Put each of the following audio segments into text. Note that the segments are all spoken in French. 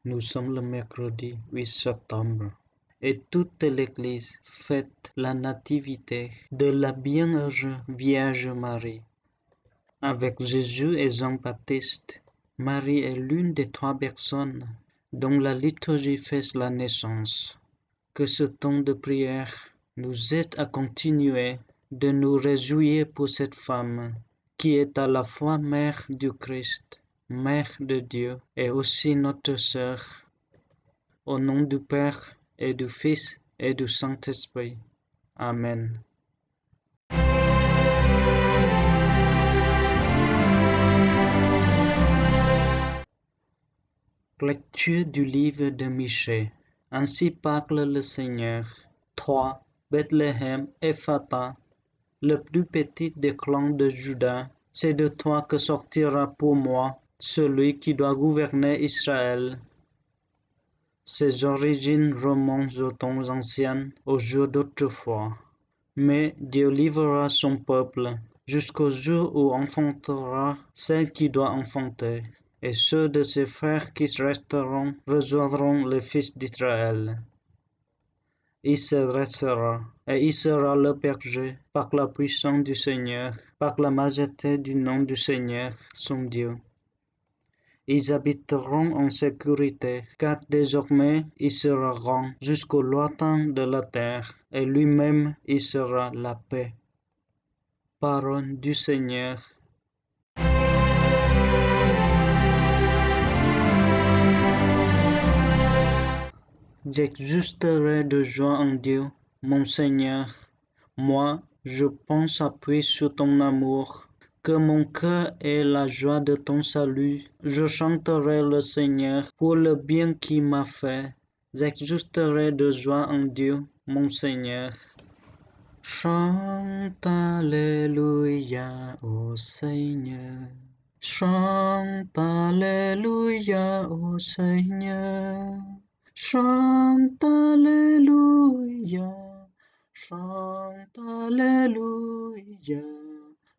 Nous sommes le mercredi 8 septembre et toute l'Église fête la nativité de la Bienheureuse Vierge Marie. Avec Jésus et Jean-Baptiste, Marie est l'une des 3 personnes dont la liturgie fait la naissance. Que ce temps de prière nous aide à continuer de nous réjouir pour cette femme qui est à la fois mère du Christ, mère de Dieu et aussi notre sœur. Au nom du Père et du Fils et du Saint-Esprit. Amen. Lecture du livre de Michée. Ainsi parle le Seigneur. Toi, Bethléem Ephrata, le plus petit des clans de Juda, c'est de toi que sortira pour moi celui qui doit gouverner Israël. Ses origines remontent aux temps anciens, aux jours d'autrefois. Mais Dieu livrera son peuple jusqu'au jour où enfantera celle qui doit enfanter, et ceux de ses frères qui resteront rejoindront les fils d'Israël. Il se dressera, et il sera le berger par la puissance du Seigneur, par la majesté du nom du Seigneur, son Dieu. Ils habiteront en sécurité, car désormais il sera grand jusqu'au lointain de la terre, et lui-même il sera la paix. Parole du Seigneur. J'exulterai de joie en Dieu, mon Seigneur. Moi, je pense appuyer sur ton amour. Que mon cœur ait la joie de ton salut. Je chanterai le Seigneur pour le bien qu'il m'a fait. J'exulterai de joie en Dieu, mon Seigneur. Chante Alléluia au Seigneur. Chante Alléluia au Seigneur. Chante Alléluia. Chante Alléluia.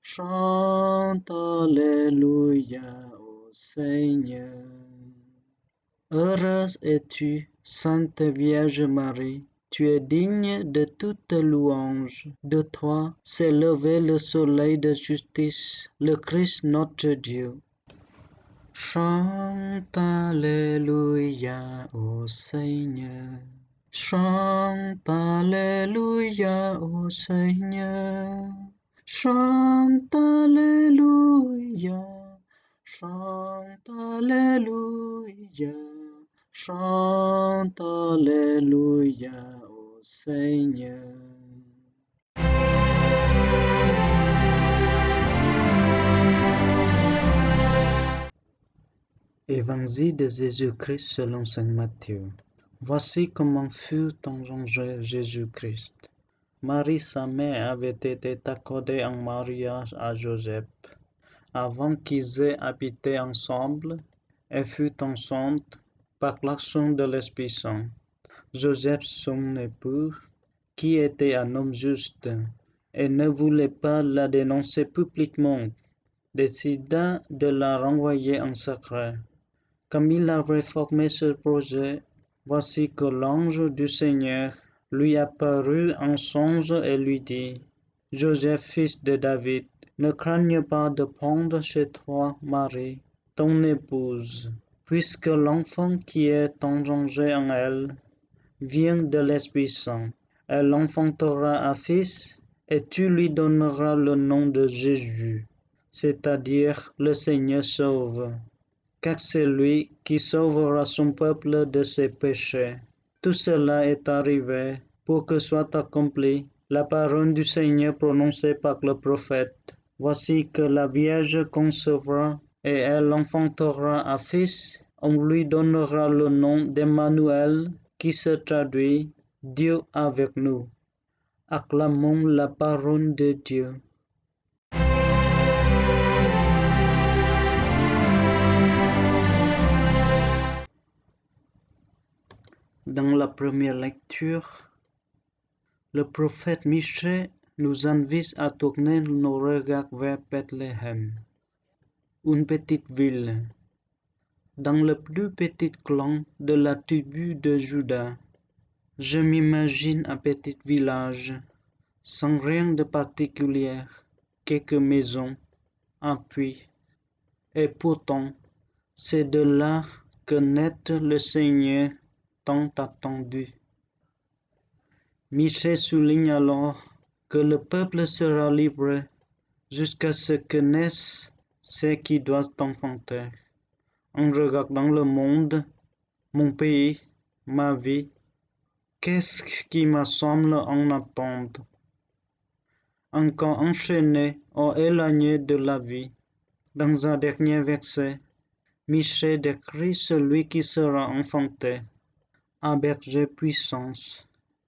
Chante Alléluia au Seigneur. Heureuse es-tu, Sainte Vierge Marie, tu es digne de toute louange. De toi s'est levé le soleil de justice, le Christ notre Dieu. Chante Alléluia au Seigneur. Chante Alléluia au Seigneur. Chante Alléluia. Chante Alléluia. Chante Alléluia au Seigneur. Évangile de Jésus-Christ selon saint Matthieu. Voici comment fut engendré Jésus-Christ. Marie, sa mère, avait été accordée en mariage à Joseph. Avant qu'ils aient habité ensemble, elle fut enceinte par l'action de l'Esprit Saint. Joseph, son époux, qui était un homme juste et ne voulait pas la dénoncer publiquement, décida de la renvoyer en secret. Comme il avait formé ce projet, voici que l'ange du Seigneur lui apparut en songe et lui dit: Joseph, fils de David, ne craigne pas de prendre chez toi Marie, ton épouse, puisque l'enfant qui est engendré en elle vient de l'Esprit Saint. Elle enfantera un fils, et tu lui donneras le nom de Jésus, c'est-à-dire le Seigneur sauve. Car c'est lui qui sauvera son peuple de ses péchés. Tout cela est arrivé pour que soit accomplie la parole du Seigneur prononcée par le prophète. Voici que la Vierge concevra et elle enfantera un fils. On lui donnera le nom d'Emmanuel, qui se traduit Dieu avec nous. Acclamons la parole de Dieu. Dans la première lecture, le prophète Michée nous invite à tourner nos regards vers Bethléem, une petite ville. dans le plus petit clan de la tribu de Juda. Je m'imagine un petit village, sans rien de particulier, quelques maisons, un puits. Et pourtant, c'est de là que naît le Seigneur tant attendu. Michée souligne alors que le peuple sera libre jusqu'à ce que naissent ceux qui doivent enfanter. En regardant le monde, mon pays, ma vie, qu'est-ce qui me semble en attente? Encore enchaîné ou éloigné de la vie. Dans un dernier verset, Michée décrit celui qui sera enfanté, un berger puissant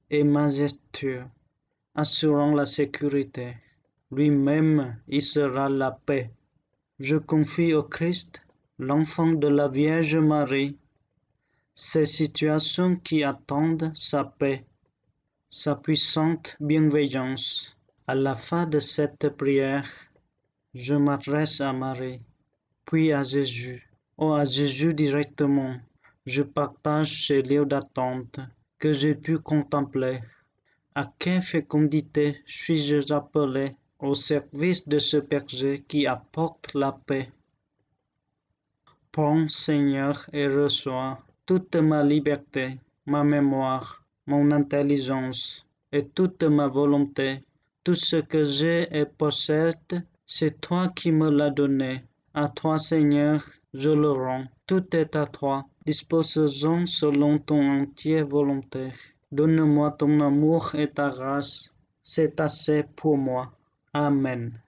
et majestueux, assurant la sécurité. Lui-même y sera la paix. Je confie au Christ, l'enfant de la Vierge Marie, ces situations qui attendent sa paix, sa puissante bienveillance. À la fin de cette prière, je m'adresse à Marie, puis à Jésus, ou à Jésus directement. Je partage ces lieux d'attente que j'ai pu contempler. À quelle fécondité suis-je appelé au service de ce berger qui apporte la paix? Prends, Seigneur, et reçois toute ma liberté, ma mémoire, mon intelligence et toute ma volonté. Tout ce que j'ai et possède, c'est toi qui me l'as donné. À toi, Seigneur, je le rends. Tout est à toi. Dispose-en selon ton entière volonté. Donne-moi ton amour et ta grâce. C'est assez pour moi. Amen.